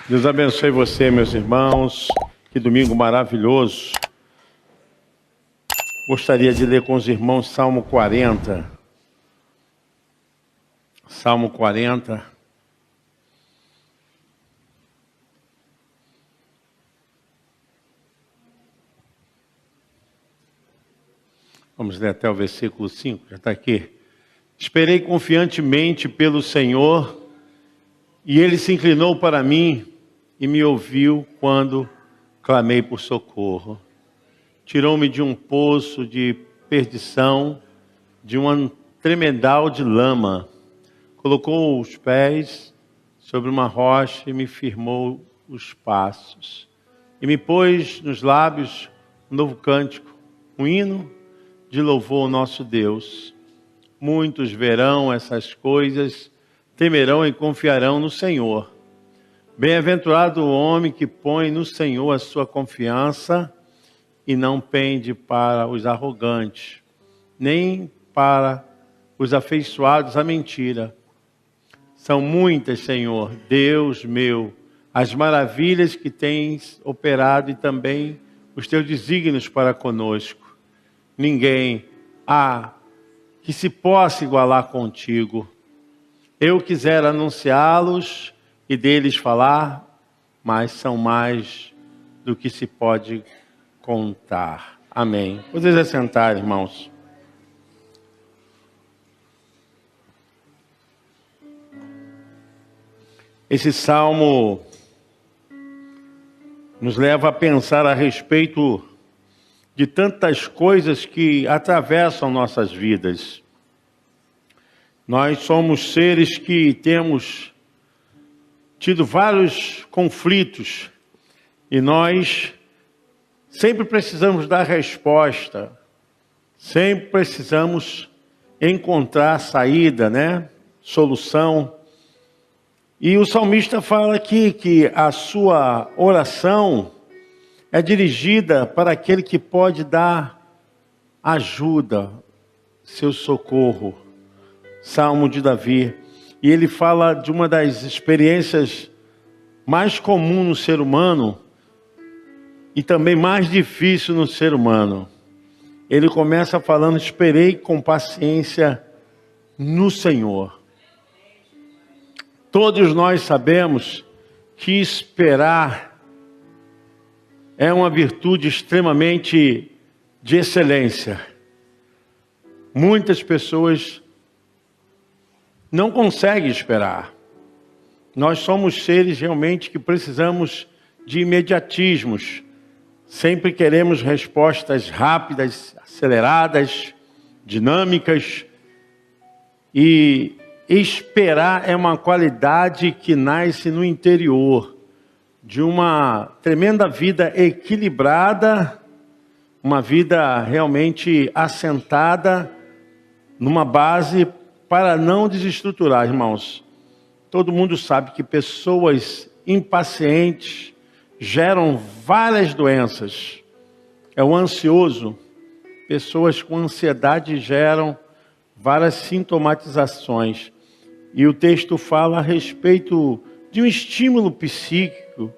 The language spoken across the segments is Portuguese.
Deus abençoe você, meus irmãos. Que domingo maravilhoso. Gostaria de ler com os irmãos Salmo 40. Salmo 40. Vamos ler até o versículo 5, já está aqui. Esperei confiantemente pelo Senhor, e Ele se inclinou para mim e me ouviu quando clamei por socorro. Tirou-me de um poço de perdição, de um tremedal de lama. Colocou os pés sobre uma rocha e me firmou os passos. E me pôs nos lábios um novo cântico, um hino de louvor ao nosso Deus. Muitos verão essas coisas, temerão e confiarão no Senhor. Bem-aventurado o homem que põe no Senhor a sua confiança e não pende para os arrogantes, nem para os afeiçoados à mentira. São muitas, Senhor, Deus meu, as maravilhas que tens operado e também os teus desígnios para conosco. Ninguém há que se possa igualar contigo. Eu quisera anunciá-los e deles falar, mas são mais do que se pode contar. Amém. Vocês assentar, irmãos. Esse salmo nos leva a pensar a respeito de tantas coisas que atravessam nossas vidas. Nós somos seres que temos tido vários conflitos e nós sempre precisamos dar resposta, sempre precisamos encontrar saída, solução. E o salmista fala aqui que a sua oração é dirigida para aquele que pode dar ajuda, seu socorro. Salmo de Davi. E ele fala de uma das experiências mais comuns no ser humano e também mais difícil no ser humano. Ele começa falando: esperei com paciência no Senhor. Todos nós sabemos que esperar é uma virtude extremamente de excelência. Muitas pessoas não conseguem esperar. Nós somos seres realmente que precisamos de imediatismos. Sempre queremos respostas rápidas, aceleradas, dinâmicas. E esperar é uma qualidade que nasce no interior de uma tremenda vida equilibrada, uma vida realmente assentada numa base para não desestruturar, irmãos. Todo mundo sabe que pessoas impacientes geram várias doenças. É o ansioso. Pessoas com ansiedade geram várias sintomatizações. E o texto fala a respeito de um estímulo psíquico,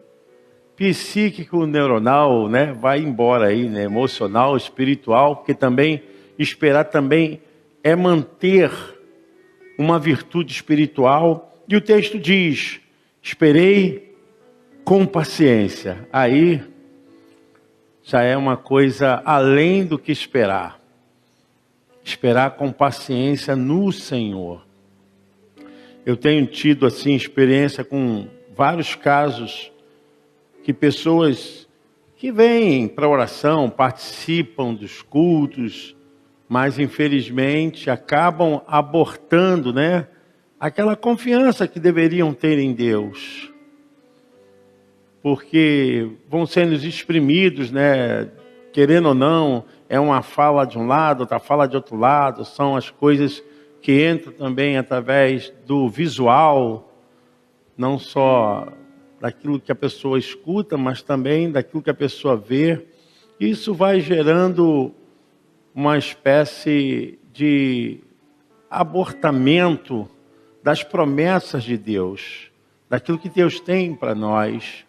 neuronal, vai embora aí, emocional, espiritual, porque também esperar também é manter uma virtude espiritual. E o texto diz: esperei com paciência. Aí já é uma coisa além do que esperar. Esperar com paciência no Senhor. Eu tenho tido assim experiência com vários casos que pessoas que vêm para a oração, participam dos cultos, mas infelizmente acabam abortando, aquela confiança que deveriam ter em Deus. Porque vão sendo exprimidos, querendo ou não, é uma fala de um lado, outra fala de outro lado, são as coisas que entram também através do visual, não só daquilo que a pessoa escuta, mas também daquilo que a pessoa vê. Isso vai gerando uma espécie de abortamento das promessas de Deus. daquilo que Deus tem para nós.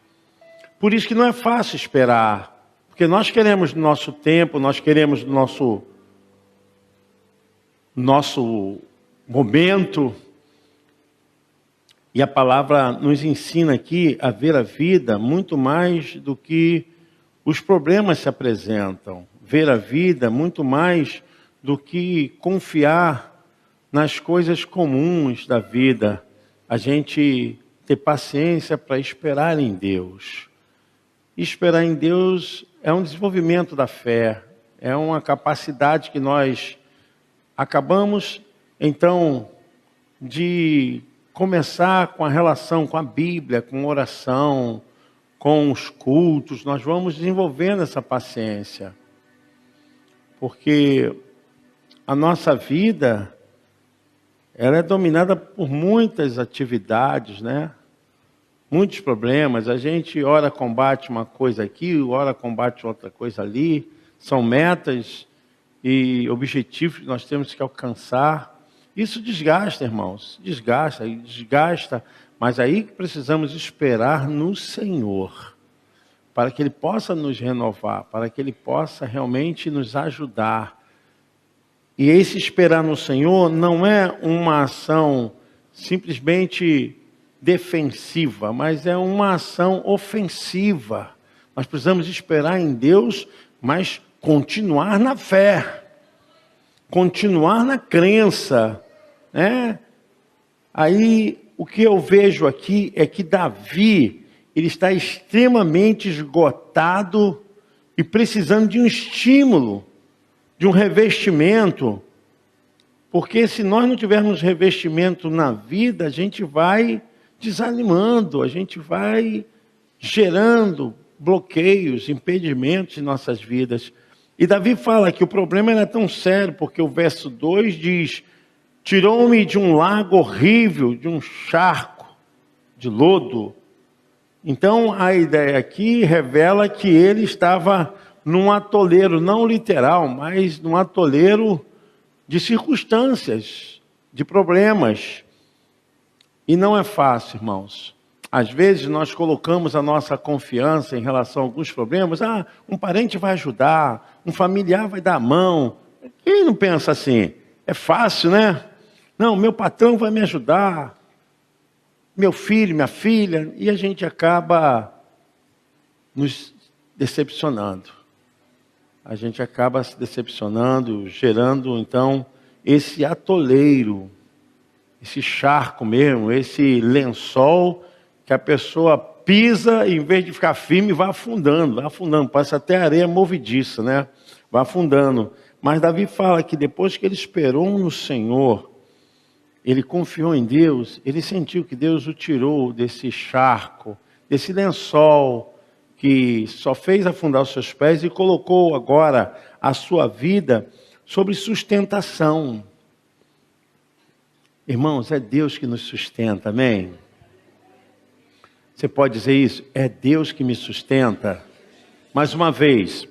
Por isso que não é fácil esperar, porque nós queremos no nosso tempo, nós queremos no nosso momento. E a palavra nos ensina aqui a ver a vida muito mais do que os problemas se apresentam. Ver a vida muito mais do que confiar nas coisas comuns da vida. A gente ter paciência para esperar em Deus. Esperar em Deus é um desenvolvimento da fé. É uma capacidade que nós acabamos, então, de começar com a relação com a Bíblia, com oração, com os cultos. Nós vamos desenvolvendo essa paciência. Porque a nossa vida, ela é dominada por muitas atividades, né? Muitos problemas. A gente ora combate uma coisa aqui, ora combate outra coisa ali. São metas e objetivos que nós temos que alcançar. Isso desgasta, irmãos. Desgasta. Mas aí precisamos esperar no Senhor, para que Ele possa nos renovar, para que Ele possa realmente nos ajudar. E esse esperar no Senhor não é uma ação simplesmente defensiva, mas é uma ação ofensiva. Nós precisamos esperar em Deus, mas continuar na fé, continuar na crença, né? Aí o que eu vejo aqui é que Davi, ele está extremamente esgotado e precisando de um estímulo, de um revestimento, porque se nós não tivermos revestimento na vida, a gente vai desanimando, a gente vai gerando bloqueios, impedimentos em nossas vidas. E Davi fala que o problema era tão sério, porque o verso 2 diz: tirou-me de um lago horrível, de um charco de lodo. Então a ideia aqui revela que ele estava num atoleiro, não literal, mas num atoleiro de circunstâncias, de problemas. E não é fácil, irmãos. Às vezes nós colocamos a nossa confiança em relação a alguns problemas. Um parente vai ajudar, um familiar vai dar a mão. Quem não pensa assim? É fácil, né? Não, meu patrão vai me ajudar, meu filho, minha filha. E a gente acaba nos decepcionando. A gente acaba se decepcionando, gerando então esse atoleiro, esse charco mesmo, esse lençol que a pessoa pisa e em vez de ficar firme vai afundando, passa até areia movediça, né? Vai afundando. Mas Davi fala que depois que ele esperou no Senhor, ele confiou em Deus, ele sentiu que Deus o tirou desse charco, desse lençol que só fez afundar os seus pés e colocou agora a sua vida sobre sustentação. Irmãos, é Deus que nos sustenta, amém? Você pode dizer isso? É Deus que me sustenta. Mais uma vez.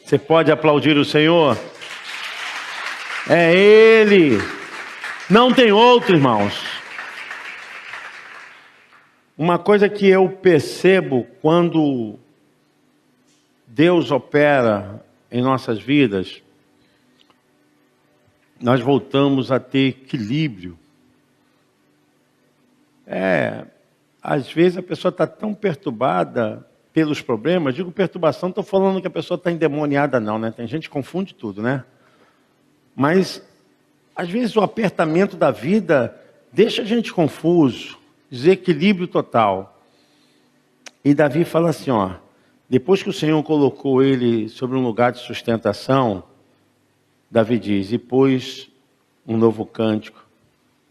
Você pode aplaudir o Senhor? É Ele. Não tem outro, irmãos. Uma coisa que eu percebo quando Deus opera em nossas vidas, nós voltamos a ter equilíbrio. Às vezes a pessoa está tão perturbada pelos problemas. Digo perturbação, estou falando que a pessoa está endemoniada não, né? Tem gente que confunde tudo, né? Mas às vezes o apertamento da vida deixa a gente confuso, desequilíbrio total. E Davi fala assim, depois que o Senhor colocou ele sobre um lugar de sustentação, Davi diz: e pôs um novo cântico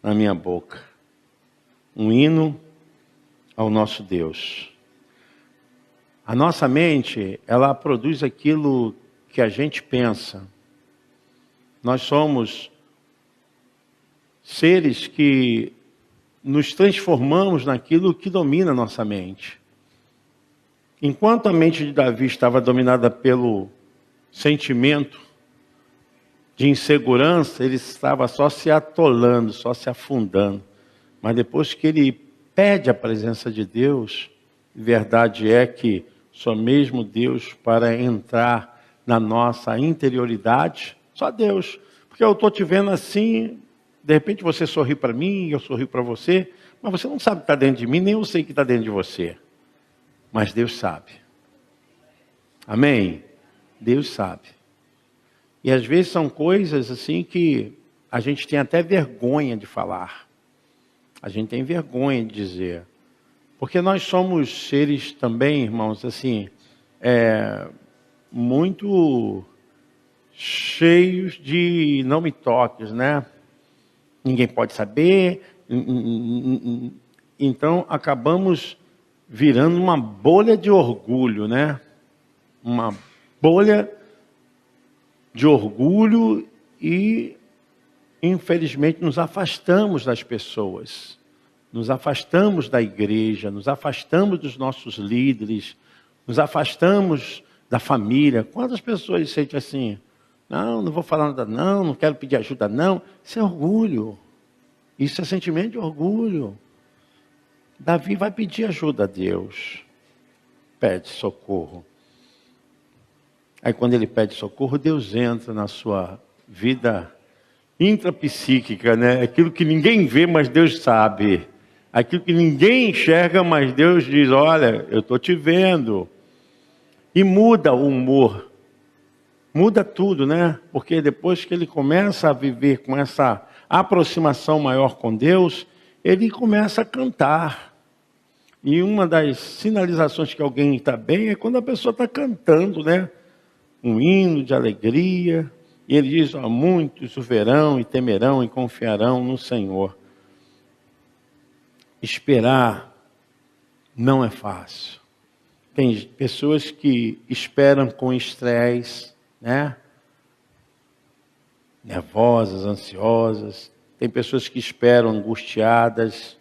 na minha boca, um hino ao nosso Deus. A nossa mente, ela produz aquilo que a gente pensa. Nós somos seres que nos transformamos naquilo que domina a nossa mente. Enquanto a mente de Davi estava dominada pelo sentimento de insegurança, ele estava só se atolando, só se afundando. Mas depois que ele pede a presença de Deus. Verdade é que só mesmo Deus para entrar na nossa interioridade, só Deus. Porque eu estou te vendo assim, de repente você sorri para mim, eu sorri para você, mas você não sabe o que está dentro de mim, nem eu sei o que está dentro de você. Mas Deus sabe. Amém? Deus sabe. E às vezes são coisas assim que a gente tem até vergonha de falar. A gente tem vergonha de dizer. Porque nós somos seres também, irmãos, assim, muito cheios de não me toques, né? Ninguém pode saber. Então acabamos virando uma bolha de orgulho, né? Uma bolha de orgulho e, infelizmente, nos afastamos das pessoas. Nos afastamos da igreja, nos afastamos dos nossos líderes, nos afastamos da família. Quantas pessoas sentem assim? Não vou falar nada não quero pedir ajuda não. Isso é orgulho. Isso é sentimento de orgulho. Davi vai pedir ajuda a Deus. Pede socorro. Aí quando ele pede socorro, Deus entra na sua vida intrapsíquica, né? Aquilo que ninguém vê, mas Deus sabe. Aquilo que ninguém enxerga, mas Deus diz, olha, eu estou te vendo. E muda o humor. Muda tudo, né? Porque depois que ele começa a viver com essa aproximação maior com Deus, ele começa a cantar. E uma das sinalizações que alguém está bem é quando a pessoa está cantando, né? Um hino de alegria. E ele diz, ó, muitos o verão e temerão e confiarão no Senhor. Esperar não é fácil. Tem pessoas que esperam com estresse, né? Nervosas, ansiosas. Tem pessoas que esperam angustiadas.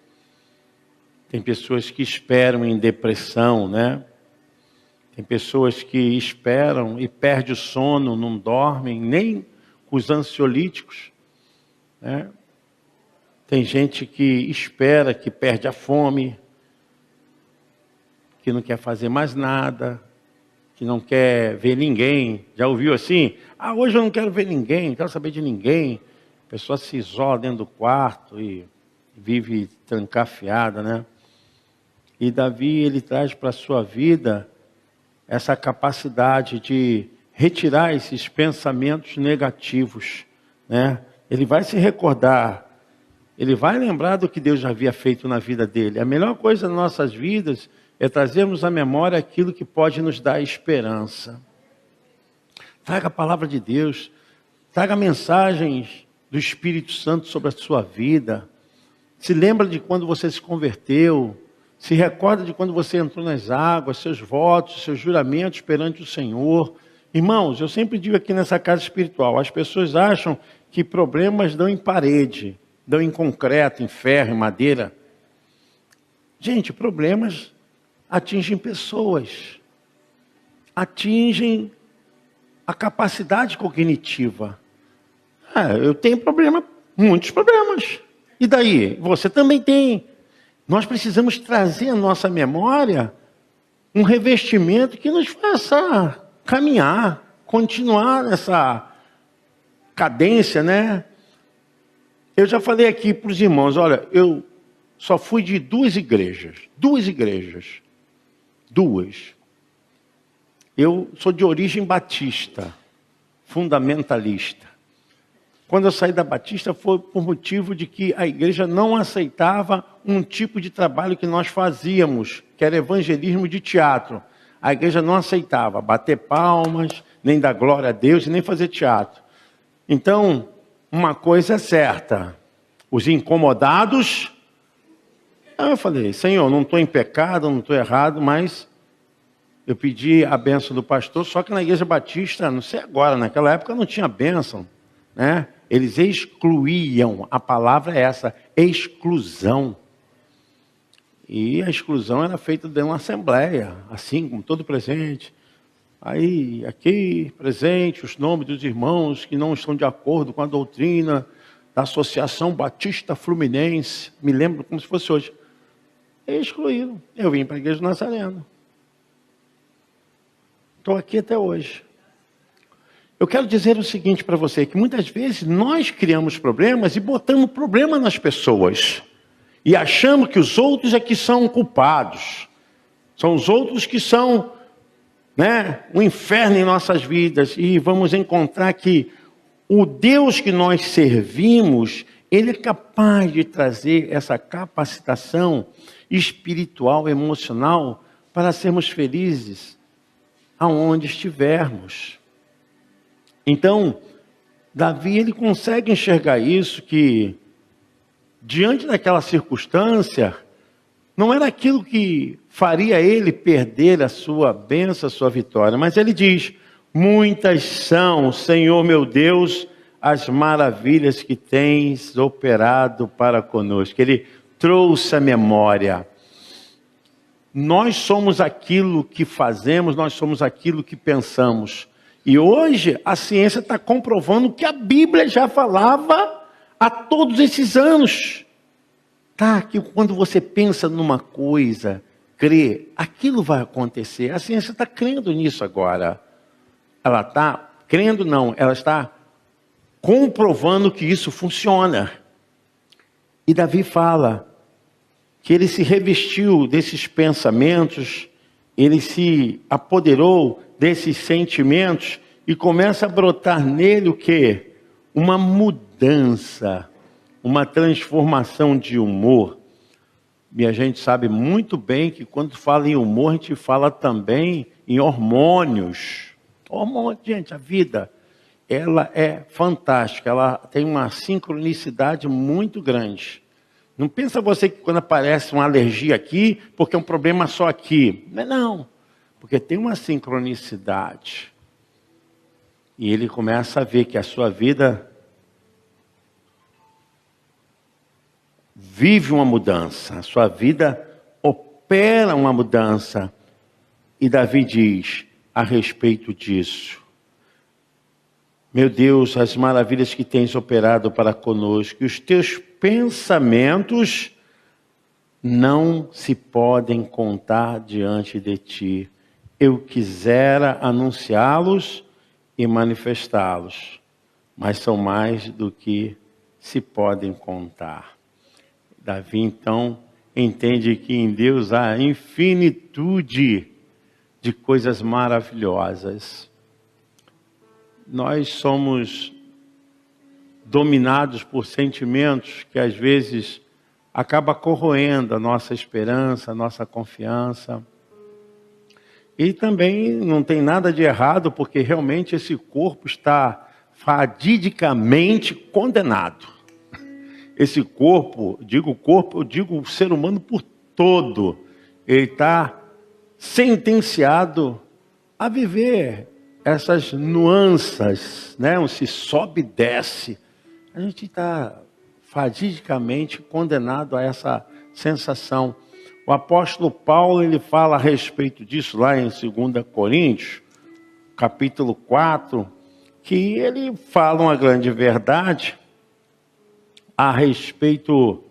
Tem pessoas que esperam em depressão, né? Tem pessoas que esperam e perdem o sono, não dormem, nem com os ansiolíticos, né? Tem gente que espera, que perde a fome, que não quer fazer mais nada, que não quer ver ninguém. Já ouviu assim? Hoje eu não quero ver ninguém, não quero saber de ninguém. A pessoa se isola dentro do quarto e vive trancafiada, né? E Davi, ele traz para a sua vida essa capacidade de retirar esses pensamentos negativos, né? Ele vai se recordar, ele vai lembrar do que Deus já havia feito na vida dele. A melhor coisa nas nossas vidas é trazermos à memória aquilo que pode nos dar esperança. Traga a palavra de Deus, traga mensagens do Espírito Santo sobre a sua vida. Se lembra de quando você se converteu, se recorda de quando você entrou nas águas, seus votos, seus juramentos perante o Senhor. Irmãos, eu sempre digo aqui nessa casa espiritual, as pessoas acham que problemas dão em parede, dão em concreto, em ferro, em madeira. Gente, problemas atingem pessoas, atingem a capacidade cognitiva. Eu tenho problema, muitos problemas. E daí? Você também tem. Nós precisamos trazer à nossa memória um revestimento que nos faça caminhar, continuar nessa cadência, né? Eu já falei aqui para os irmãos, olha, eu só fui de duas igrejas. Eu sou de origem batista, fundamentalista. Quando eu saí da Batista foi por motivo de que a igreja não aceitava um tipo de trabalho que nós fazíamos, que era evangelismo de teatro. A igreja não aceitava bater palmas, nem dar glória a Deus, nem fazer teatro. Então, uma coisa é certa, os incomodados... Aí eu falei, Senhor, não estou em pecado, não estou errado, mas eu pedi a bênção do pastor, só que na igreja batista, não sei agora, naquela época não tinha bênção, né? Eles excluíam, a palavra é essa, exclusão. E a exclusão era feita dentro de uma assembleia, assim como todo presente. Aí, aqui, presente, os nomes dos irmãos que não estão de acordo com a doutrina da Associação Batista Fluminense. Me lembro como se fosse hoje. Excluído. Eu vim para a igreja do Nazareno. Estou aqui até hoje. Eu quero dizer o seguinte para você, que muitas vezes nós criamos problemas e botamos problema nas pessoas. E achamos que os outros é que são culpados. São os outros que são, um inferno em nossas vidas. E vamos encontrar que o Deus que nós servimos, Ele é capaz de trazer essa capacitação espiritual, emocional, para sermos felizes aonde estivermos. Então, Davi, ele consegue enxergar isso, que diante daquela circunstância, não era aquilo que faria ele perder a sua bênção, a sua vitória. Mas ele diz, muitas são, Senhor meu Deus, as maravilhas que tens operado para conosco. Ele trouxe a memória. Nós somos aquilo que fazemos, nós somos aquilo que pensamos. E hoje a ciência está comprovando que a Bíblia já falava há todos esses anos. Que quando você pensa numa coisa, crê, aquilo vai acontecer. A ciência está crendo nisso agora. Ela está crendo, não, ela está comprovando que isso funciona. E Davi fala que ele se revestiu desses pensamentos, ele se apoderou desses sentimentos e começa a brotar nele o quê? Uma mudança, uma transformação de humor. E a gente sabe muito bem que quando fala em humor, a gente fala também em hormônios. Hormônio, gente, a vida, ela é fantástica, ela tem uma sincronicidade muito grande. Não pensa você que quando aparece uma alergia aqui, porque é um problema só aqui. Não, porque tem uma sincronicidade. E ele começa a ver que a sua vida vive uma mudança, a sua vida opera uma mudança. E Davi diz a respeito disso: meu Deus, as maravilhas que tens operado para conosco, e os teus pensamentos não se podem contar diante de ti. Eu quisera anunciá-los e manifestá-los, mas são mais do que se podem contar. Davi, então, entende que em Deus há infinitude de coisas maravilhosas. Nós somos dominados por sentimentos que às vezes acaba corroendo a nossa esperança, a nossa confiança. E também não tem nada de errado, porque realmente esse corpo está fadidicamente condenado. Esse corpo, eu digo o ser humano por todo, ele está sentenciado a viver essas nuances, um se sobe e desce. A gente está fadidicamente condenado a essa sensação. O apóstolo Paulo, ele fala a respeito disso lá em 2 Coríntios, capítulo 4, que ele fala uma grande verdade a respeito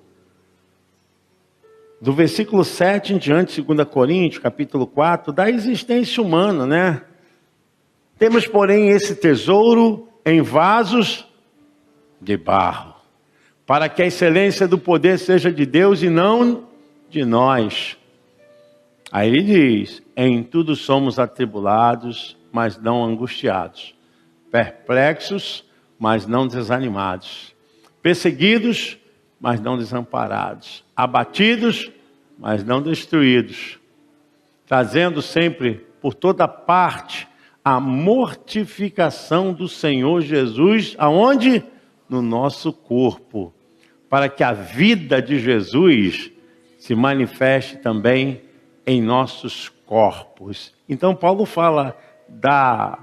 do versículo 7 em diante, 2 Coríntios, capítulo 4, da existência humana, Temos, porém, esse tesouro em vasos de barro, para que a excelência do poder seja de Deus e não de nós. Aí ele diz, em tudo somos atribulados, mas não angustiados, perplexos, mas não desanimados, perseguidos, mas não desamparados, abatidos, mas não destruídos, trazendo sempre por toda parte a mortificação do Senhor Jesus, aonde? No nosso corpo, para que a vida de Jesus se manifeste também em nossos corpos. Então Paulo fala da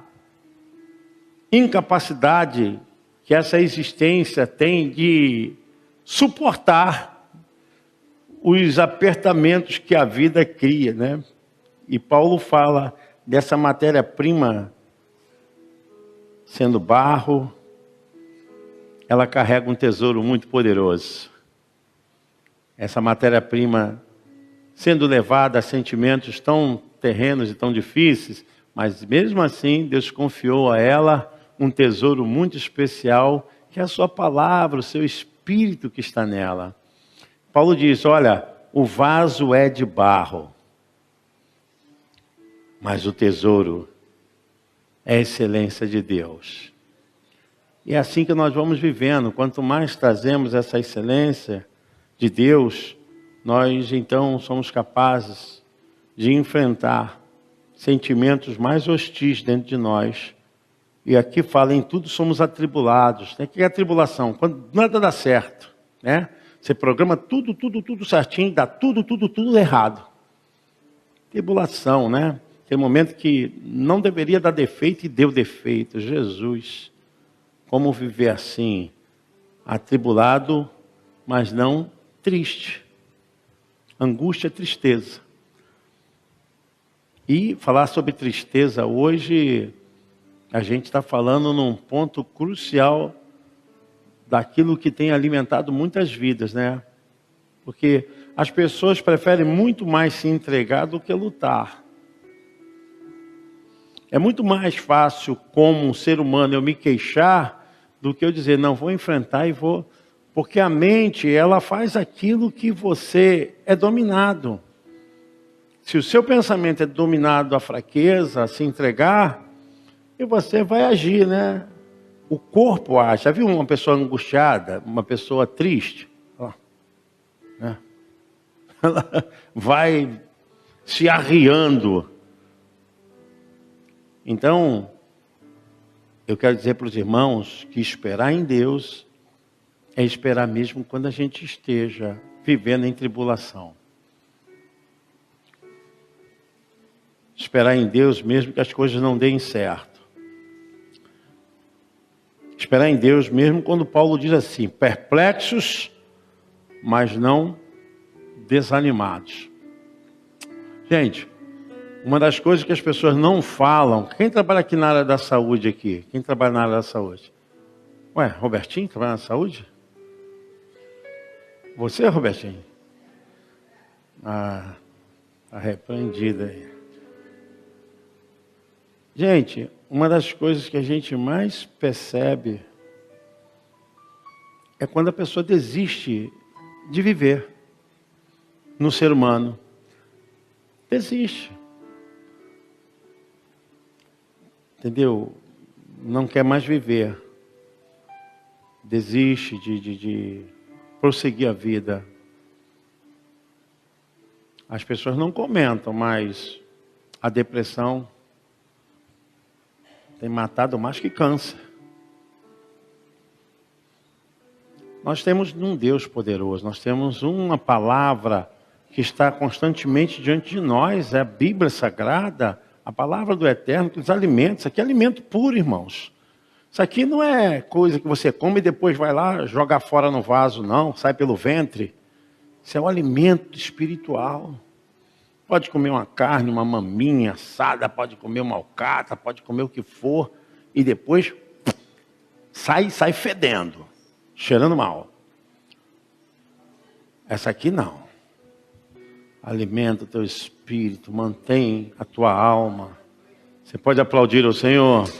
incapacidade que essa existência tem de suportar os apertamentos que a vida cria, E Paulo fala dessa matéria-prima sendo barro, ela carrega um tesouro muito poderoso. Essa matéria-prima sendo levada a sentimentos tão terrenos e tão difíceis, mas mesmo assim Deus confiou a ela um tesouro muito especial, que é a sua palavra, o seu Espírito que está nela. Paulo diz, olha, o vaso é de barro, mas o tesouro é a excelência de Deus. E é assim que nós vamos vivendo. Quanto mais trazemos essa excelência de Deus, nós então somos capazes de enfrentar sentimentos mais hostis dentro de nós. E aqui fala, em tudo somos atribulados. O que é a tribulação? Quando nada dá certo, né? Você programa tudo certinho, dá tudo errado. Tribulação, né? Aquele momento que não deveria dar defeito e deu defeito. Jesus, como viver assim? Atribulado, mas não triste. Angústia, tristeza. E falar sobre tristeza hoje, a gente está falando num ponto crucial daquilo que tem alimentado muitas vidas, né? Porque as pessoas preferem muito mais se entregar do que lutar. É muito mais fácil, como um ser humano, eu me queixar do que eu dizer, não, vou enfrentar e vou... Porque a mente, ela faz aquilo que você é dominado. Se o seu pensamento é dominado à fraqueza, a se entregar, e você vai agir, né? O corpo age. Já viu uma pessoa angustiada, uma pessoa triste? Né? Ela vai se arriando. Então, eu quero dizer para os irmãos que esperar em Deus é esperar mesmo quando a gente esteja vivendo em tribulação. Esperar em Deus mesmo que as coisas não deem certo. Esperar em Deus mesmo quando Paulo diz assim, perplexos, mas não desanimados. Gente, uma das coisas que as pessoas não falam, quem trabalha aqui na área da saúde aqui? Quem trabalha na área da saúde? Ué, Robertinho trabalha na saúde? Você, Robertinho? Ah, está repreendido aí. Gente, uma das coisas que a gente mais percebe é quando a pessoa desiste de viver no ser humano. Desiste. Entendeu? Não quer mais viver. Desiste de prosseguir a vida. As pessoas não comentam, mas a depressão tem matado mais que câncer. Nós temos um Deus poderoso, nós temos uma palavra que está constantemente diante de nós, é a Bíblia Sagrada, a palavra do Eterno que nos alimenta. Isso aqui é alimento puro, irmãos. Isso aqui não é coisa que você come e depois vai lá jogar fora no vaso, não, sai pelo ventre. Isso é um alimento espiritual. Pode comer uma carne, uma maminha assada, pode comer uma alcatra, pode comer o que for, e depois sai fedendo, cheirando mal. Essa aqui não. Alimenta o teu espírito, mantém a tua alma. Você pode aplaudir ao Senhor.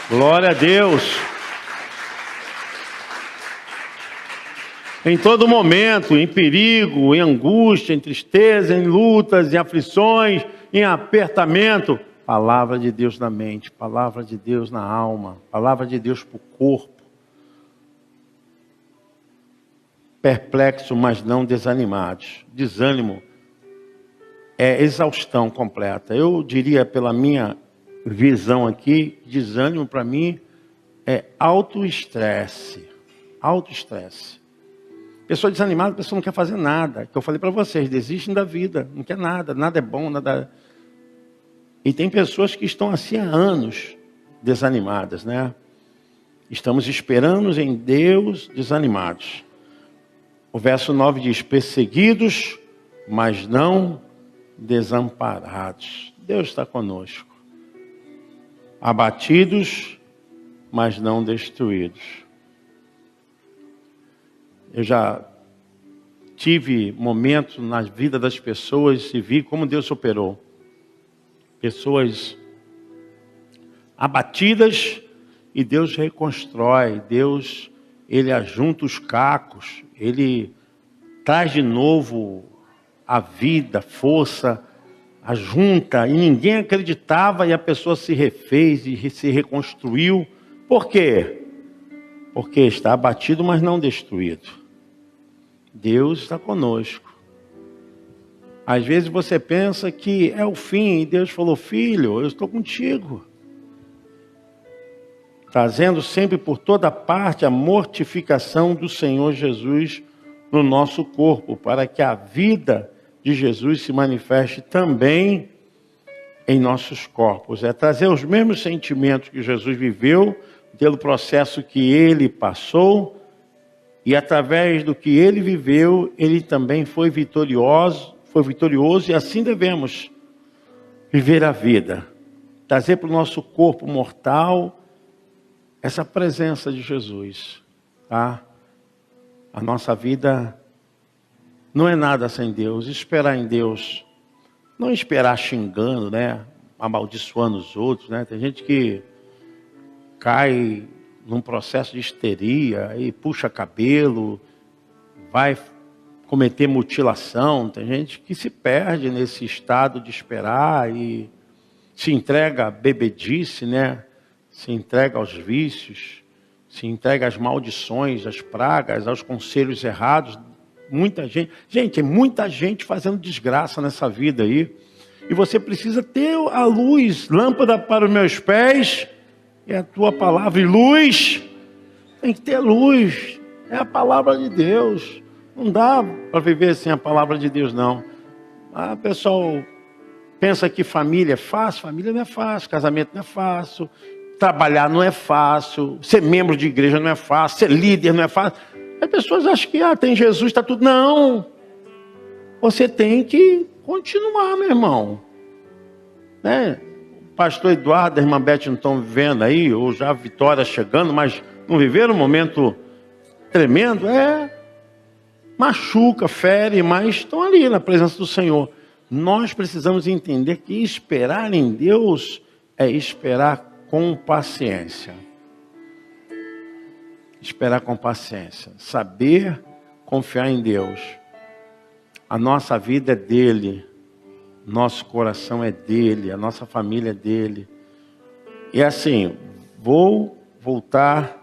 Glória a Deus. Em todo momento, em perigo, em angústia, em tristeza, em lutas, em aflições, em apertamento, palavra de Deus na mente, palavra de Deus na alma, palavra de Deus para o corpo. Perplexo, mas não desanimados. Desânimo é exaustão completa. Eu diria, pela minha visão aqui, desânimo para mim é autoestresse. Autoestresse. Pessoa desanimada, a pessoa não quer fazer nada. Que eu falei para vocês, desistem da vida, não quer nada, nada é bom, nada. E tem pessoas que estão assim há anos desanimadas, né? Estamos esperando em Deus desanimados. O verso 9 diz, perseguidos, mas não desamparados. Deus está conosco. Abatidos, mas não destruídos. Eu já tive momentos na vida das pessoas e vi como Deus operou. Pessoas abatidas e Deus reconstrói. Deus, Ele ajunta os cacos. Ele traz de novo a vida, força, ajunta. E ninguém acreditava e a pessoa se refez e se reconstruiu. Por quê? Porque está abatido, mas não destruído. Deus está conosco. Às vezes você pensa que é o fim, e Deus falou: filho, eu estou contigo. Trazendo sempre por toda parte a mortificação do Senhor Jesus no nosso corpo, para que a vida de Jesus se manifeste também em nossos corpos. É trazer os mesmos sentimentos que Jesus viveu, pelo processo que ele passou, e através do que ele viveu, ele também foi vitorioso, e assim devemos viver a vida. Trazer para o nosso corpo mortal essa presença de Jesus, tá? A nossa vida não é nada sem Deus. Esperar em Deus, não esperar xingando, né? Amaldiçoando os outros, né? Tem gente que cai num processo de histeria e puxa cabelo, vai cometer mutilação. Tem gente que se perde nesse estado de esperar e se entrega à bebedice, né? Se entrega aos vícios, se entrega às maldições, às pragas, aos conselhos errados. Muita gente, é muita gente fazendo desgraça nessa vida aí. E você precisa ter a luz, lâmpada para os meus pés, é a tua palavra, e luz, tem que ter luz, é a palavra de Deus. Não dá para viver sem a palavra de Deus, não. Ah, pessoal pensa que família é fácil. Família não é fácil, casamento não é fácil, trabalhar não é fácil, ser membro de igreja não é fácil, ser líder não é fácil. As pessoas acham que tem Jesus, está tudo. Não, você tem que continuar, meu irmão, né? Pastor Eduardo e a irmã Beth não estão vivendo aí, ou já a Vitória chegando, mas não viveram um momento tremendo? Machuca, fere, mas estão ali na presença do Senhor. Nós precisamos entender que esperar em Deus é esperar com paciência. Esperar com paciência. Saber confiar em Deus. A nossa vida é dele. Nosso coração é dele, a nossa família é dele. E assim, vou voltar a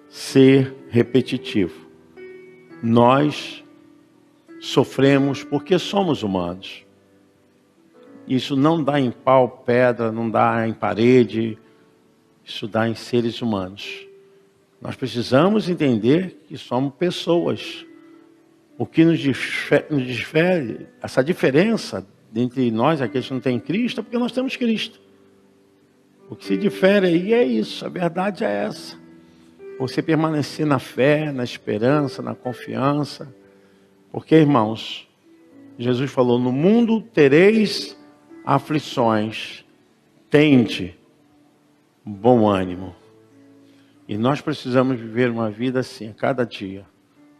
ser repetitivo. Nós sofremos porque somos humanos. Isso não dá em pau, pedra, não dá em parede. Isso dá em seres humanos. Nós precisamos entender que somos pessoas. O que nos difere, essa diferença entre nós, aqueles que não têm Cristo, é porque nós temos Cristo. O que se difere aí é isso, a verdade é essa. Você permanecer na fé, na esperança, na confiança. Porque, irmãos, Jesus falou: no mundo tereis aflições, tende bom ânimo. E nós precisamos viver uma vida assim, a cada dia,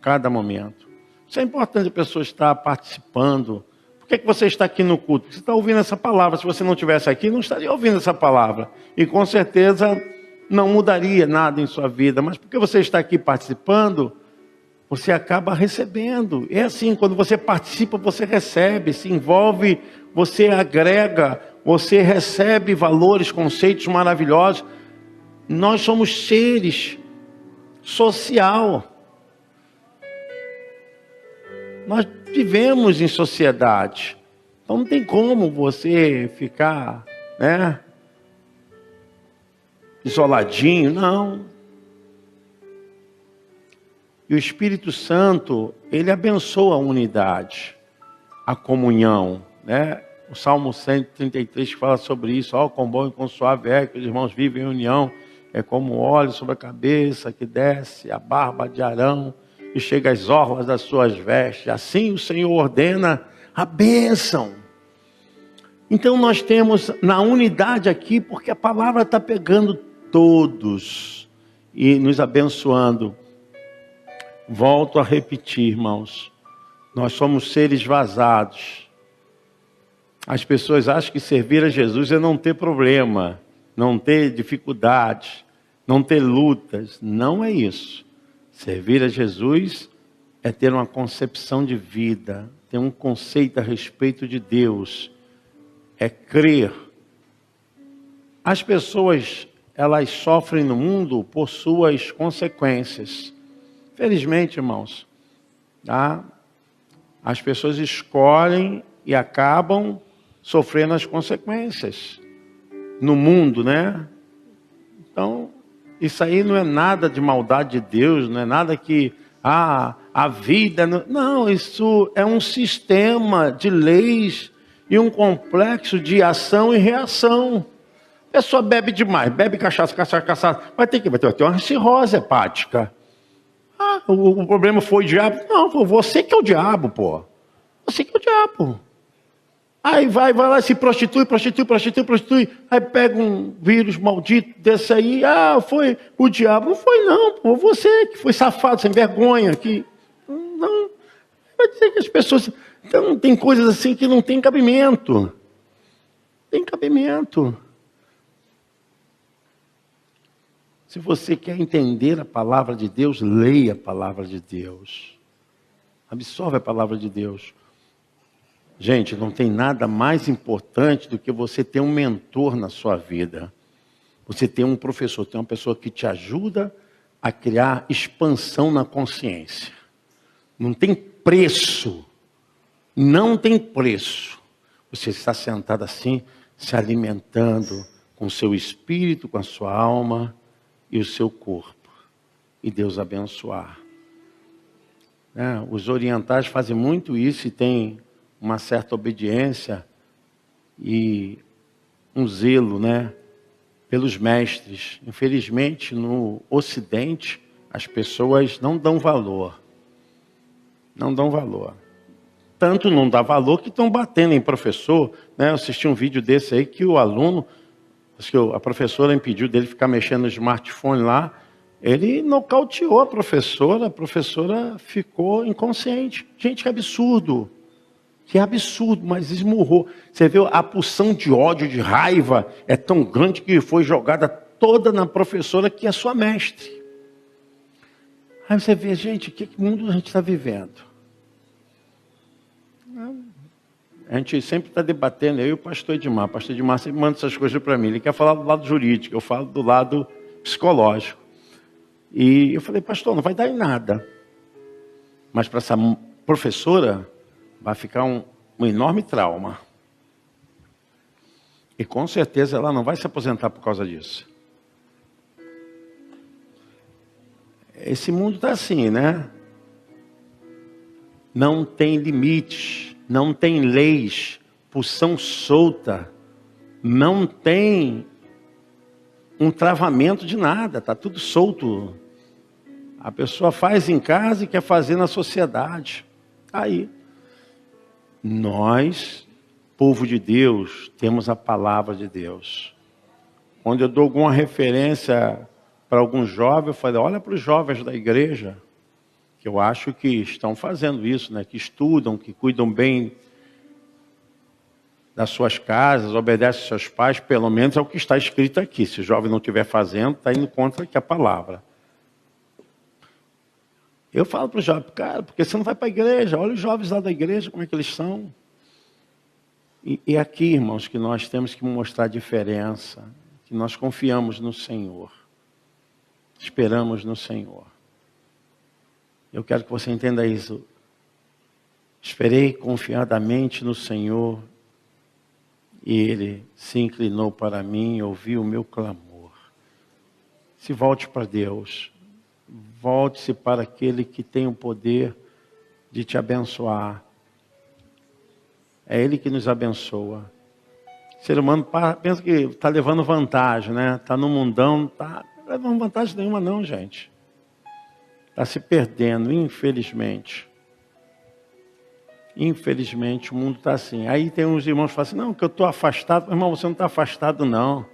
cada momento. Isso é importante a pessoa estar participando. Por que você está aqui no culto? Você está ouvindo essa palavra. Se você não estivesse aqui, não estaria ouvindo essa palavra. E com certeza não mudaria nada em sua vida. Mas porque você está aqui participando, você acaba recebendo. É assim, quando você participa, você recebe, se envolve, você agrega, você recebe valores, conceitos maravilhosos. Nós somos seres social. Nós vivemos em sociedade. Então não tem como você ficar, né, isoladinho, não. E o Espírito Santo, ele abençoa a unidade, a comunhão, né? O Salmo 133 fala sobre isso. Ó, quão bom e quão suave é que os irmãos vivem em união. É como óleo sobre a cabeça que desce a barba de Arão e chega às orlas das suas vestes. Assim o Senhor ordena a bênção. Então nós temos na unidade aqui, porque a palavra está pegando todos e nos abençoando. Volto a repetir, irmãos. Nós somos seres vazados. As pessoas acham que servir a Jesus é não ter problema, não ter dificuldades, não ter lutas. Não é isso. Servir a Jesus é ter uma concepção de vida, ter um conceito a respeito de Deus, é crer. As pessoas, elas sofrem no mundo por suas consequências. Felizmente, irmãos, tá? As pessoas escolhem e acabam sofrendo as consequências no mundo, né? Então, isso aí não é nada de maldade de Deus, não é nada que a vida... Não, isso é um sistema de leis e um complexo de ação e reação. A pessoa bebe demais, bebe cachaça, vai ter uma cirrose hepática. O problema foi o diabo? Não, foi você que é o diabo, pô. Você que é o diabo. Aí vai lá, se prostitui. Aí pega um vírus maldito desse aí. Foi o diabo. Não foi não, pô. Você que foi safado, sem vergonha. Não. Vai dizer que as pessoas... Então tem coisas assim que não tem cabimento. Tem cabimento. Se você quer entender a palavra de Deus, leia a palavra de Deus. Absorve a palavra de Deus. Gente, não tem nada mais importante do que você ter um mentor na sua vida. Você ter um professor, ter uma pessoa que te ajuda a criar expansão na consciência. Não tem preço. Não tem preço. Você está sentado assim, se alimentando com o seu espírito, com a sua alma e o seu corpo. E Deus abençoar. Os orientais fazem muito isso e têm uma certa obediência e um zelo, pelos mestres. Infelizmente, no Ocidente, as pessoas não dão valor. Não dão valor. Tanto não dá valor que estão batendo em professor. Eu assisti um vídeo desse aí que o aluno, acho que a professora impediu dele ficar mexendo no smartphone lá. Ele nocauteou a professora ficou inconsciente. Gente, que absurdo. Que absurdo, mas esmurrou. Você vê a pulsão de ódio, de raiva, é tão grande que foi jogada toda na professora que é sua mestre. Aí você vê, gente, que mundo a gente está vivendo? A gente sempre está debatendo, eu e o pastor Edmar. O pastor Edmar sempre manda essas coisas para mim. Ele quer falar do lado jurídico, eu falo do lado psicológico. E eu falei, pastor, não vai dar em nada. Mas para essa professora, vai ficar um enorme trauma. E com certeza ela não vai se aposentar por causa disso. Esse mundo está assim, Não tem limites, não tem leis, pulsão solta, não tem um travamento de nada, está tudo solto. A pessoa faz em casa e quer fazer na sociedade. Aí. Nós, povo de Deus, temos a palavra de Deus. Quando eu dou alguma referência para algum jovem, eu falo, olha para os jovens da igreja, que eu acho que estão fazendo isso, que estudam, que cuidam bem das suas casas, obedecem aos seus pais, pelo menos é o que está escrito aqui. Se o jovem não estiver fazendo, está indo contra aqui a palavra. Eu falo para o jovem, cara, porque você não vai para a igreja, olha os jovens lá da igreja, como é que eles são. E aqui, irmãos, que nós temos que mostrar a diferença, que nós confiamos no Senhor, esperamos no Senhor. Eu quero que você entenda isso. Esperei confiadamente no Senhor, e Ele se inclinou para mim e ouviu o meu clamor. Se volte para Deus. Volte-se para aquele que tem o poder de te abençoar. É Ele que nos abençoa. O ser humano pensa que está levando vantagem, Está no mundão, não está levando vantagem nenhuma não, gente. Está se perdendo, infelizmente. Infelizmente, o mundo está assim. Aí tem uns irmãos que falam assim, não, que eu estou afastado. Irmão, você não está afastado não.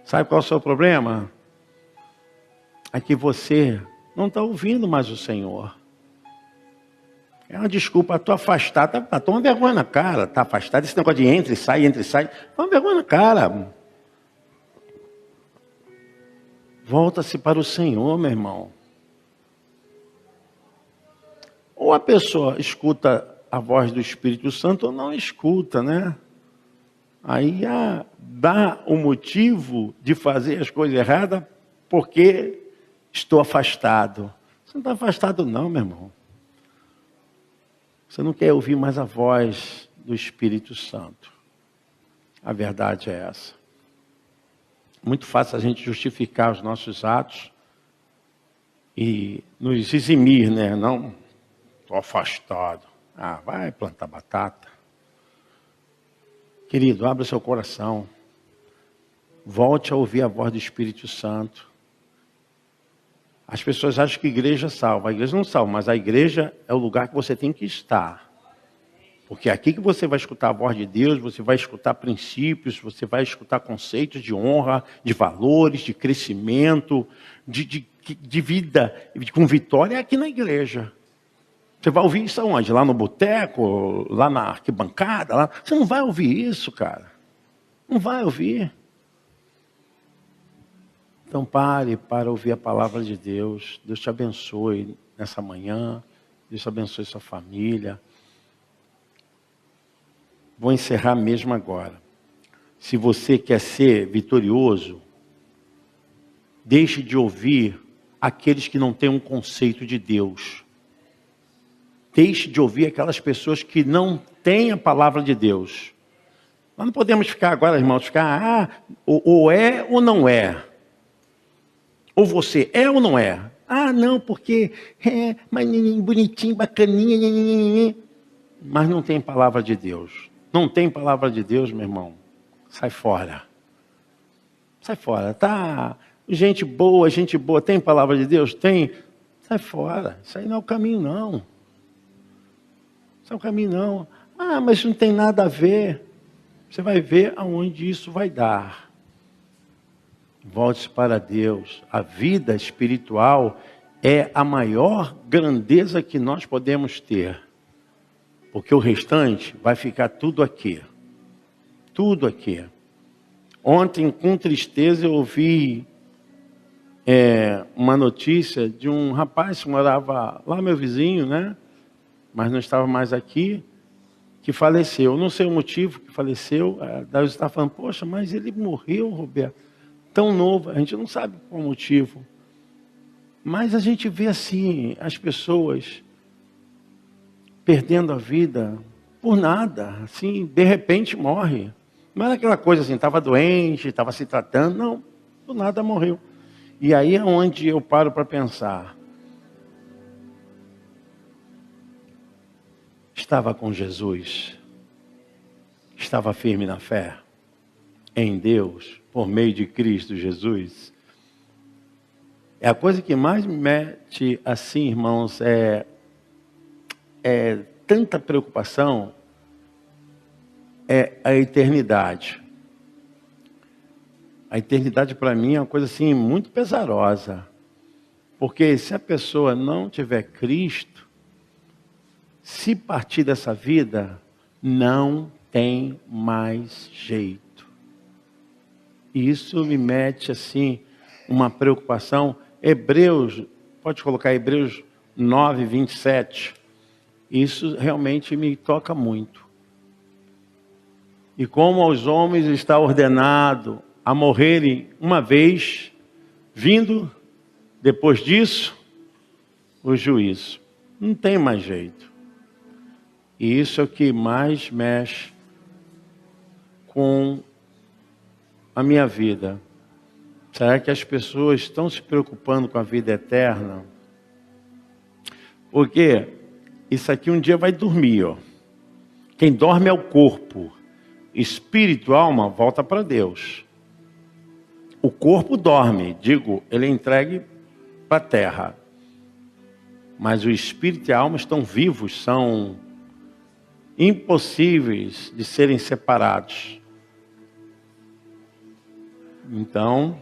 Sabe qual é o seu problema? É que você não está ouvindo mais o Senhor. É uma desculpa, estou afastado. Toma vergonha na cara, está afastado. Esse negócio de entra e sai. Toma vergonha na cara. Volta-se para o Senhor, meu irmão. Ou a pessoa escuta a voz do Espírito Santo ou não escuta, né? Aí dá o motivo de fazer as coisas erradas porque estou afastado. Você não está afastado não, meu irmão. Você não quer ouvir mais a voz do Espírito Santo. A verdade é essa. Muito fácil a gente justificar os nossos atos e nos eximir, né? Não, estou afastado. Vai plantar batata. Querido, abra seu coração. Volte a ouvir a voz do Espírito Santo. As pessoas acham que a igreja salva. A igreja não salva, mas a igreja é o lugar que você tem que estar. Porque é aqui que você vai escutar a voz de Deus, você vai escutar princípios, você vai escutar conceitos de honra, de valores, de crescimento, de vida, com vitória, é aqui na igreja. Você vai ouvir isso aonde? Lá no boteco, lá na arquibancada? Lá... Você não vai ouvir isso, cara. Não vai ouvir. Então pare para ouvir a palavra de Deus. Deus te abençoe nessa manhã. Deus te abençoe sua família. Vou encerrar mesmo agora. Se você quer ser vitorioso, deixe de ouvir aqueles que não têm um conceito de Deus. Deixe de ouvir aquelas pessoas que não têm a palavra de Deus. Nós não podemos ficar agora, irmãos, ou é ou não é. Ou você é ou não é. Não, porque é bonitinho, bacaninha. Mas não tem palavra de Deus. Não tem palavra de Deus, meu irmão. Sai fora. Sai fora. Tá? Gente boa, tem palavra de Deus? Tem. Sai fora. Isso aí não é o caminho, não. Isso não é o caminho, não. Mas não tem nada a ver. Você vai ver aonde isso vai dar. Volte-se para Deus. A vida espiritual é a maior grandeza que nós podemos ter. Porque o restante vai ficar tudo aqui. Tudo aqui. Ontem, com tristeza, eu ouvi uma notícia de um rapaz que morava lá, meu vizinho, né? Mas não estava mais aqui, que faleceu. Eu não sei o motivo que faleceu. Daí eu estava falando, poxa, mas ele morreu, Roberto, tão novo. A gente não sabe qual o motivo. Mas a gente vê assim, as pessoas perdendo a vida por nada. Assim, de repente morre. Não era aquela coisa assim, estava doente, estava se tratando. Não, por nada morreu. E aí é onde eu paro para pensar. Estava com Jesus, estava firme na fé, em Deus, por meio de Cristo Jesus. É a coisa que mais me mete assim, irmãos, é tanta preocupação, é a eternidade. A eternidade para mim é uma coisa assim muito pesarosa, porque se a pessoa não tiver Cristo, se partir dessa vida, não tem mais jeito. E isso me mete assim uma preocupação. Hebreus, pode colocar Hebreus 9, 27. Isso realmente me toca muito. E como aos homens está ordenado a morrerem uma vez, vindo depois disso o juízo. Não tem mais jeito. E isso é o que mais mexe com a minha vida. Será que as pessoas estão se preocupando com a vida eterna? Porque isso aqui um dia vai dormir, ó. Quem dorme é o corpo. Espírito, alma, volta para Deus. O corpo dorme, ele é entregue para a terra. Mas o espírito e a alma estão vivos, são impossíveis de serem separados. Então,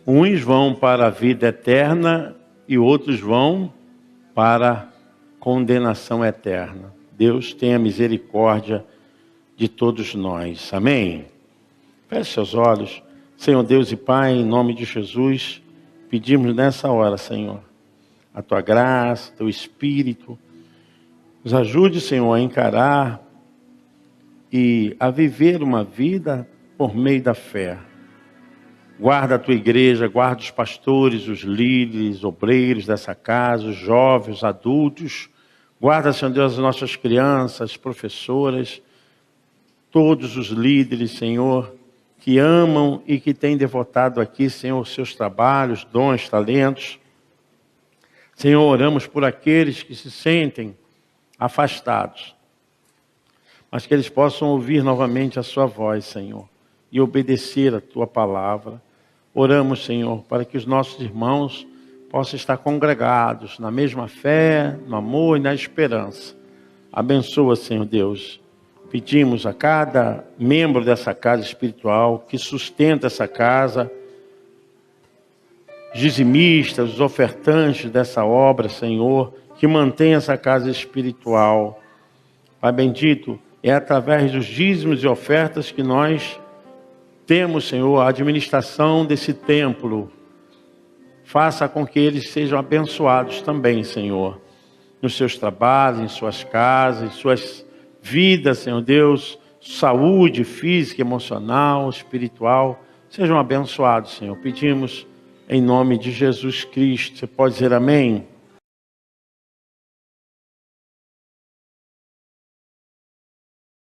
uns vão para a vida eterna e outros vão para condenação eterna. Deus tenha misericórdia de todos nós. Amém? Feche seus olhos. Senhor Deus e Pai, em nome de Jesus, pedimos nessa hora, Senhor, a Tua graça, Teu Espírito. Nos ajude, Senhor, a encarar e a viver uma vida por meio da fé. Guarda a Tua igreja, guarda os pastores, os líderes, obreiros dessa casa, os jovens, os adultos. Guarda, Senhor Deus, as nossas crianças, professoras, todos os líderes, Senhor, que amam e que têm devotado aqui, Senhor, os seus trabalhos, dons, talentos. Senhor, oramos por aqueles que se sentem afastados, mas que eles possam ouvir novamente a Sua voz, Senhor, e obedecer a Tua palavra. Oramos, Senhor, para que os nossos irmãos possam estar congregados na mesma fé, no amor e na esperança. Abençoa, Senhor Deus. Pedimos a cada membro dessa casa espiritual que sustenta essa casa, dizimistas, os ofertantes dessa obra, Senhor, que mantém essa casa espiritual. Pai bendito, é através dos dízimos e ofertas que nós temos, Senhor, a administração desse templo. Faça com que eles sejam abençoados também, Senhor, nos seus trabalhos, em suas casas, em suas vidas, Senhor Deus, saúde física, emocional, espiritual. Sejam abençoados, Senhor. Pedimos em nome de Jesus Cristo. Você pode dizer amém?